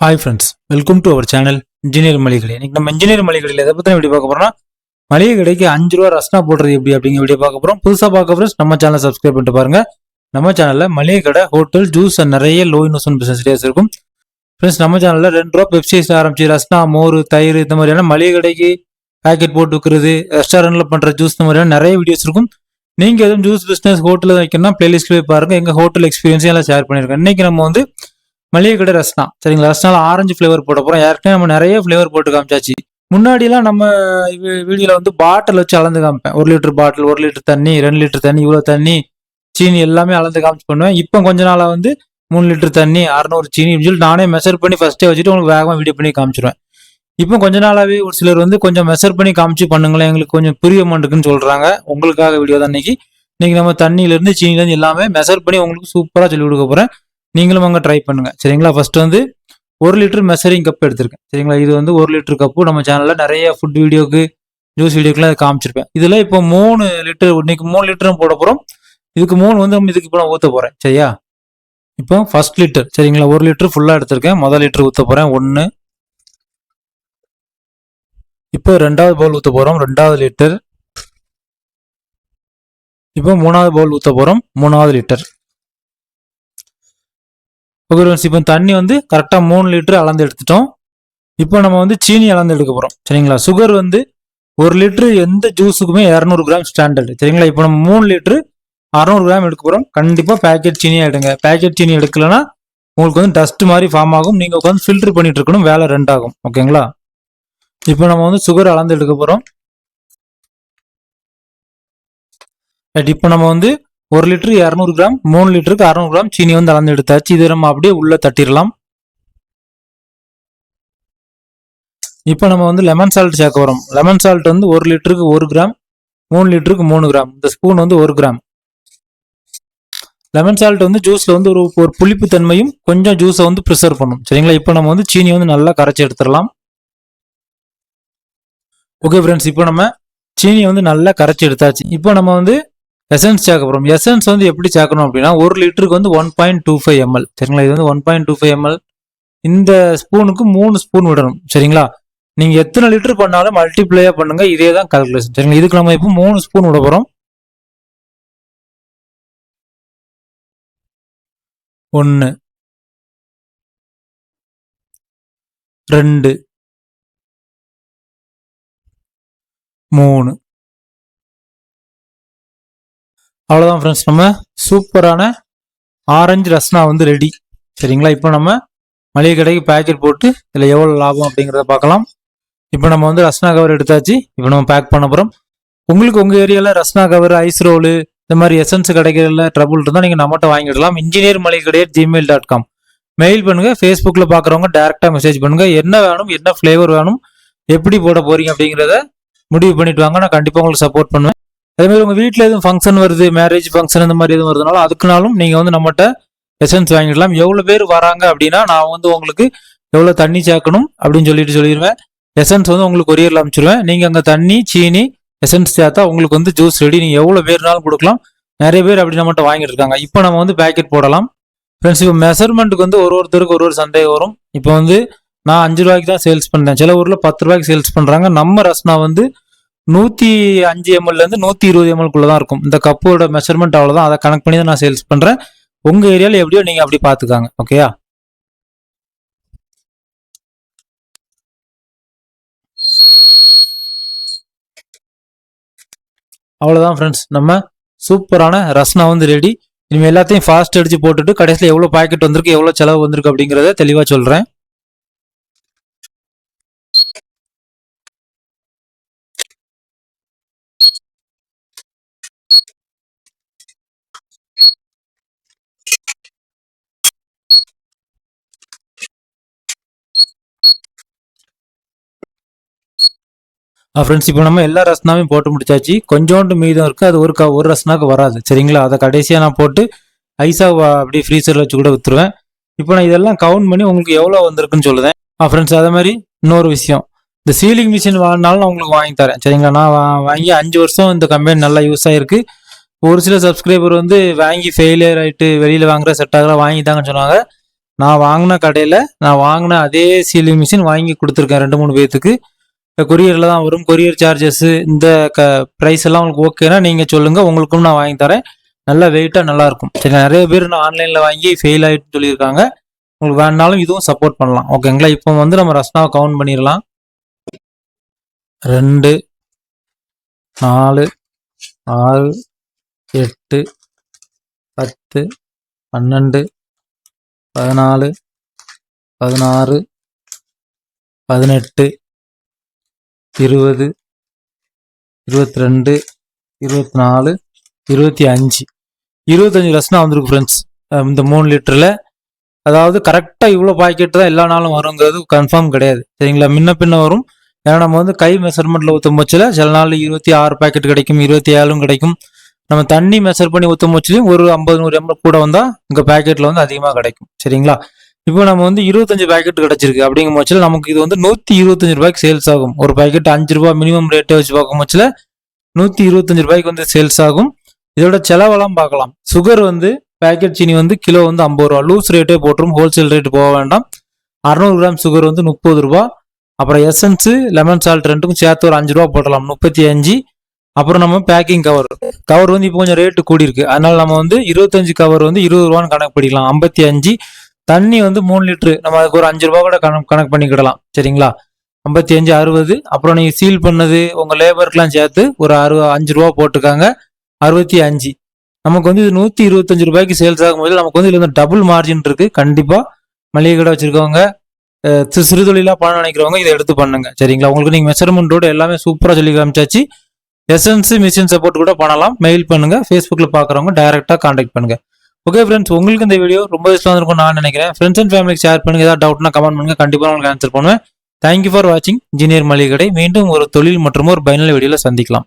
Hi friends, welcome to our channel engineer மளிகை. இன்னைக்கு நம்ம இன்ஜினியர் மளிகையில் எதை பற்றி வீடியோ பார்க்க போறோம்னா, மளிகை கடைக்கு 5 ரூபா ரஸ்னா போடுறது எப்படி அப்படிங்கிற வீடியோ பார்க்க போறோம். புதுசாக பார்க்க ஃப்ரெண்ட்ஸ் நம்ம சேனலை சப்ஸ்கிரைப் பண்ணிட்டு பாருங்க. நம்ம சேனலில் மளிகை கடை, ஹோட்டல், ஜூஸ் நிறைய லோ இன்வெஸ்ட்மெண்ட் பிசினஸ் ஐடியாஸ் இருக்கும். ஃப்ரெண்ட்ஸ் நம்ம சேனலில் 2 ரூபா பெப்சி ஆரம்பிச்சு ரஸ்னா, மோர், தயிர் இந்த மாதிரியான மளிகை கடைக்கு பேக்கெட் போட்டு விற்கிறது, ரெஸ்டாரண்ட்ல பண்ற ஜூஸ் இந்த மாதிரியான நிறைய வீடியோஸ் இருக்கும். நீங்க எதுவும் ஜூஸ் பிசினஸ் ஹோட்டலில் வைக்கணும்னா பிளேலிஸ்ட்ல போய் பாருங்க. எங்க ஹோட்டல் எக்ஸ்பீரியன்ஸ் எல்லாம் ஷேர் பண்ணிருக்கேன். இன்னைக்கு நம்ம வந்து மளிகை கடை ரஸ்னா, சரிங்களா? ரஸ்னால ஆரஞ்சு ஃபிளேவர் போட போறோம். ஏற்கனவே நம்ம நிறைய ஃபிளேவர் போட்டு காமிச்சாச்சு. முன்னாடிலாம் நம்ம வீடியோல வந்து பாட்டில் வச்சு அளந்து காமிப்பேன். 1 லிட்டர் பாட்டில், 1 லிட்டர் தண்ணி, 2 லிட்டர் தண்ணி, இவ்வளவு தண்ணி, சீனி எல்லாமே அளந்து காமிச்சு பண்ணுவேன். இப்போ கொஞ்ச நாளா வந்து 3 லிட்டர் தண்ணி, 600 சீனி சொல்லி நானே மெஷர் பண்ணி ஃபர்ஸ்டே வச்சுட்டு உங்களுக்கு வேகமாக வீடியோ பண்ணி காமிச்சிருவேன். இப்போ கொஞ்ச நாளாவே ஒரு சிலர் வந்து கொஞ்சம் மெஷர் பண்ணி காமிச்சு பண்ணுங்களேன், எங்களுக்கு கொஞ்சம் புரிய மாட்டேங்குன்னு சொல்றாங்க. உங்களுக்காக வீடியோ தான் இன்னைக்கு நம்ம தண்ணியிலேருந்து சீனிலேருந்து எல்லாமே மெஷர் பண்ணி உங்களுக்கு சூப்பராக சொல்லி கொடுக்க போறேன். நீங்களும் அங்கே ட்ரை பண்ணுங்க, சரிங்களா? ஃபர்ஸ்ட் வந்து 1 லிட்டர் மெஷரிங் கப் எடுத்திருக்கேன், சரிங்களா? இது வந்து 1 லிட்டர் கப்பு. நம்ம சேனல்ல நிறைய ஃபுட் வீடியோக்கு, ஜூஸ் வீடியோக்குலாம் காமிச்சிருப்பேன். இதுல இப்போ 3 லிட்டர், இன்னைக்கு 3 லிட்டரும் போட போறோம். இதுக்கு 3 வந்து நம்ம இதுக்கு இப்போ நான் ஊற்ற போறேன், சரியா? இப்போ ஃபர்ஸ்ட் லிட்டர், சரிங்களா? 1 லிட்டர் ஃபுல்லா எடுத்திருக்கேன். முதல் லிட்டர் ஊற்ற போறேன் 1. இப்போ 2வது பவுல் ஊற்ற போறோம் 2வது லிட்டர். இப்போ 3வது பவுல் ஊற்ற போறோம் 3வது லிட்டர். ஓகே ஃப்ரெண்ட்ஸ், இப்போ தண்ணி வந்து கரெக்டாக 3 லிட்டர் அளந்து எடுத்துட்டோம். இப்போ நம்ம வந்து சீனி அளந்து எடுக்க போகிறோம், சரிங்களா? சுகர் வந்து 1 லிட்டரு எந்த ஜூஸுக்குமே 200 கிராம் ஸ்டாண்டர்டு, சரிங்களா? இப்போ நம்ம 3 லிட்டரு 600 கிராம் எடுக்க போகிறோம். கண்டிப்பாக பேக்கெட் சீனியாக எடுங்க. பேக்கெட் சீனி எடுக்கலன்னா உங்களுக்கு வந்து டஸ்ட் மாதிரி ஃபார்ம் ஆகும். நீங்கள் உட்காந்து ஃபில்டர் பண்ணிட்டு இருக்கணும், வேலை 2 ஆகும். ஓகேங்களா? இப்போ நம்ம வந்து சுகர் அளந்து எடுக்க போகிறோம். இப்போ நம்ம வந்து 1 லிட்டரு 200 கிராம், 3 லிட்டருக்கு 600 கிராம் சீனி வந்து அளந்து எடுத்தாச்சு. இது நம்ம அப்படியே உள்ள தட்டிடலாம். இப்போ நம்ம வந்து லெமன் சால்ட் சேர்க்க வரோம். லெமன் சால்ட் வந்து 1 லிட்டருக்கு 1 கிராம், 3 லிட்டருக்கு 3 கிராம். இந்த ஸ்பூன் வந்து 1 கிராம். லெமன் சால்ட் வந்து ஜூஸ்ல வந்து ஒரு புளிப்பு தன்மையும் கொஞ்சம் ஜூஸை வந்து ப்ரிசர்வ் பண்ணும், சரிங்களா? இப்போ நம்ம வந்து சீனி வந்து நல்லா கரைச்சி எடுத்துடலாம். ஓகே ஃப்ரெண்ட்ஸ், இப்போ நம்ம சீனி வந்து நல்லா கரைச்சி எடுத்தாச்சு. இப்போ நம்ம வந்து எசன்ஸ் சேர்க்க போகிறோம். எசன்ஸ் வந்து எப்படி சேர்க்கணும் அப்படின்னா, 1 லிட்டருக்கு வந்து 1.25 ml, சரிங்களா? இது வந்து 1.25 ml. இந்த ஸ்பூனுக்கு 3 ஸ்பூன் விடணும், சரிங்களா? நீங்க எத்தனை லிட்டர் பண்ணாலும் மல்டிப்ளையா பண்ணுங்க, இதே தான் கால்குலேஷன், சரிங்களா? இதுக்கு நம்ம இப்போ 3 ஸ்பூன் விட போறோம். 1, 2, 3. அவ்வளவுதான் ஃப்ரெண்ட்ஸ், நம்ம சூப்பரான ஆரஞ்சு ரஸ்னா வந்து ரெடி, சரிங்களா? இப்போ நம்ம மளிகை கடைக்கு பேக்கெட் போட்டு இதில் எவ்வளோ லாபம் அப்படிங்கிறத பார்க்கலாம். இப்போ நம்ம வந்து ரஸ்னா கவர் எடுத்தாச்சு. இப்போ நம்ம பேக் பண்ண போகிறோம். உங்களுக்கு உங்கள் ஏரியாவில் ரஸ்னா கவர், ஐஸ் ரோலு இந்த மாதிரி எசன்ஸ் கிடைக்கிறதுல ட்ரபுள் இருந்தால் நீங்கள் நம்மகிட்ட வாங்கிடலாம். இன்ஜினியர் மளிகை கடை gmail.com மெயில் பண்ணுங்க. ஃபேஸ்புக்கில் பார்க்குறவங்க டேரெக்டாக மெசேஜ் பண்ணுங்க. என்ன வேணும், என்ன ஃப்ளேவர் வேணும், எப்படி போட போறீங்க அப்படிங்கிறத முடிவு பண்ணிட்டு வாங்க. நான் கண்டிப்பாக உங்களுக்கு சப்போர்ட் பண்ணுவேன். அதேமாதிரி உங்கள் வீட்டில் எதுவும் ஃபங்க்ஷன் வருது, மேரேஜ் ஃபங்க்ஷன் இந்த மாதிரி எதுவும் வருதுனால அதுக்குனாலும் நீங்கள் வந்து நம்மகிட்ட எசன்ஸ் வாங்கிடலாம். எவ்வளோ பேர் வராங்க அப்படின்னா நான் வந்து உங்களுக்கு எவ்வளோ தண்ணி சேர்க்கணும் அப்படின்னு சொல்லிடுவேன். எசன்ஸ் வந்து உங்களுக்கு கொரியரில் அனுப்பிச்சிடுவேன். நீங்கள் அங்கே தண்ணி, சீனி, எசன்ஸ் சேர்த்தா உங்களுக்கு வந்து ஜூஸ் ரெடி. நீங்கள் எவ்வளோ பேர்னாலும் கொடுக்கலாம். நிறைய பேர் அப்படி நம்மகிட்ட வாங்கிட்டு இருக்காங்க. இப்போ நம்ம வந்து பேக்கெட் போடலாம். ஃப்ரெண்ட்ஸ், இப்போ மெஷர்மெண்ட்டுக்கு வந்து ஒருத்தருக்கு ஒரு சந்தேகம் வரும். இப்போ வந்து நான் 5 ரூபாய்க்கு தான் சேல்ஸ் பண்ணுறேன், சில ஊரில் 10 ரூபாய்க்கு சேல்ஸ் பண்ணுறாங்க. நம்ம ரஸ்னா வந்து 105 ml 120 ml தான் இருக்கும். இந்த கப்போட மெஷர்மெண்ட் அவ்வளோதான். அதை கனெக்ட் பண்ணி தான் நான் சேல்ஸ் பண்ணுறேன். உங்க ஏரியாவில் எப்படியோ நீங்க அப்படி பார்த்துக்காங்க. ஓகேயா? அவ்வளோதான் ஃப்ரெண்ட்ஸ், நம்ம சூப்பரான ரஸ்னா வந்து ரெடி. இனிமேல் எல்லாத்தையும் ஃபாஸ்ட் அடிச்சு போட்டுட்டு கடைசியில் எவ்வளோ பாக்கெட் வந்திருக்கு, எவ்வளோ செலவு வந்திருக்கு அப்படிங்கிறத தெளிவாக சொல்கிறேன். ஃப்ரெண்ட்ஸ், இப்போ நம்ம எல்லா ரஸ்னாவையும் போட்டு முடிச்சாச்சு. கொஞ்சோண்டு மீதம் இருக்குது. அது ஒரு ரஸ்னாக்கு வராது, சரிங்களா? அதை கடைசியாக நான் போட்டு ஐஸாக அப்படியே ஃப்ரீசரில் வச்சு கூட விற்றுருவேன். இப்போ நான் இதெல்லாம் கவுண்ட் பண்ணி உங்களுக்கு எவ்வளோ வந்திருக்குன்னு சொல்லுவேன். ஃப்ரெண்ட்ஸ், அதே மாதிரி இன்னொரு விஷயம், இந்த சீலிங் மிஷின் வாங்கினாலும் நான் உங்களுக்கு வாங்கி தரேன், சரிங்களா? நான் வாங்கி 5 வருஷம் இந்த கம்பெனி நல்லா யூஸ் ஆகிருக்கு. ஒரு சில சப்ஸ்கிரைபர் வந்து வாங்கி ஃபெயிலியர் ஆகிட்டு வெளியில் வாங்குற செட் ஆகலாம் வாங்கி தாங்கன்னு சொன்னாங்க. நான் வாங்கின கடையில் நான் வாங்கின அதே சீலிங் மிஷின் வாங்கி கொடுத்துருக்கேன் 2-3 பேர்த்துக்கு. கொரியரில் தான் வரும். கொரியர் சார்ஜஸ் இந்த ப்ரைஸ் எல்லாம் உங்களுக்கு ஓகேனா நீங்கள் சொல்லுங்கள், உங்களுக்கும் நான் வாங்கி தரேன். நல்லா வெயிட்டாக நல்லாயிருக்கும். சரி, நிறைய பேர் நான் ஆன்லைனில் வாங்கி ஃபெயில் ஆகிட்டு சொல்லியிருக்காங்க. உங்களுக்கு வேணுனாலும் இதுவும் சப்போர்ட் பண்ணலாம். ஓகேங்களா? இப்போ வந்து நம்ம ரஸ்னாவை கவுண்ட் பண்ணிடலாம். 2, 4, 6, 8, 10, 12, 14, 16, 18, 20, 22, 24, 25 ரஸ்னா வந்திருக்கு ஃப்ரெண்ட்ஸ். இந்த 3 லிட்டரில். அதாவது கரெக்டாக இவ்வளோ பாக்கெட் தான் எல்லா நாளும் வருங்கிறது கன்ஃபார்ம் கிடையாது. சரிங்களா? முன்ன பின்ன வரும். ஏன்னா நம்ம வந்து கை மெஷர்மெண்ட்டில் ஊற்றும் போச்சில் சில நாள் 26 பாக்கெட் கிடைக்கும், 27 கிடைக்கும். நம்ம தண்ணி மெஷர் பண்ணி ஊற்றும் போச்சிலையும் ஒரு 50-100 ml கூட வந்தால் இங்கே பேக்கெட்டில் வந்து அதிகமாக கிடைக்கும். சரிங்களா? இப்போ நம்ம வந்து 25 பாக்கெட் கிடச்சிருக்கு அப்படிங்கும் போச்சில் நமக்கு இது வந்து 125 ரூபாய்க்கு சேல்ஸ் ஆகும். ஒரு பாக்கெட் 5 ரூபா மினிமம் ரேட்டை வச்சு பார்க்கும் போச்சில் 125 ரூபாய்க்கு வந்து சேல்ஸ் ஆகும். இதோட செலவெல்லாம் பார்க்கலாம். சுகர் வந்து பேக்கெட் சீனி வந்து கிலோ வந்து 50 ரூபா, லூஸ் ரேட்டே போட்டுரும், ஹோல்சேல் ரேட்டு போக வேண்டாம். 600 கிராம் சுகர் வந்து 30 ரூபா. அப்புறம் எசன்ஸு லெமன் சால்ட் ரெண்டுக்கும் சேர்த்து ஒரு 5 ரூபா போட்டலாம், 35. அப்புறம் நம்ம பேக்கிங் கவர் வந்து இப்போ கொஞ்சம் ரேட்டு கூடியிருக்கு. அதனால நம்ம வந்து 25 கவர் வந்து 20 ரூபான்னு கணக்கு பண்ணிக்கலாம், 55. தண்ணி வந்து 3 லிட்டரு நம்ம அதுக்கு ஒரு 5 ரூபா கூட கணக்கு பண்ணிக்கிடலாம். சரிங்களா? 55, 60. அப்புறம் நீங்கள் சீல் பண்ணது உங்கள் லேபருக்கெலாம் சேர்த்து ஒரு 5 ரூபா போட்டுக்காங்க, 65. நமக்கு வந்து இது 125 ரூபாய்க்கு சேல்ஸ் ஆகும்போது நமக்கு வந்து இதில் வந்து டபுள் மார்ஜின் இருக்கு. கண்டிப்பாக மளிகை கடை வச்சிருக்கவங்க, சிறு தொழிலாக பண்ண நினைக்கிறவங்க இதை எடுத்து பண்ணுங்க. சரிங்களா? உங்களுக்கு நீங்கள் மெஷர்மெண்ட்டோட எல்லாமே சூப்பராக சொல்லி காமிச்சாச்சு. எசன்ஸ் மிஷின் சப்போர்ட் கூட பண்ணலாம். மெயில் பண்ணுங்க. ஃபேஸ்புக்கில் பார்க்குறவங்க டைரெக்டாக கான்டாக்ட் பண்ணுங்க. ஓகே ஃப்ரெண்ட்ஸ், உங்களுக்கு இந்த வீடியோ ரொம்ப யூஸ்ஃபுல்லாக இருக்கும் நான் நினைக்கிறேன். ஃப்ரெண்ட்ஸ் அண்ட் ஃபேமிலிக்கு ஷேர் பண்ணுங்க. ஏதாவது டவுட்னா கமெண்ட் பண்ணுங்க, கண்டிப்பாக உங்களுக்கு ஆன்சர் பண்ணுவேன். தேங்க்யூ ஃபார் வாட்சிங் இன்ஜினியர் மளிகை கடை. மீண்டும் ஒரு தொழில் மற்றும் ஒரு பயனுள்ள வீடியோவில் சந்திக்கலாம்.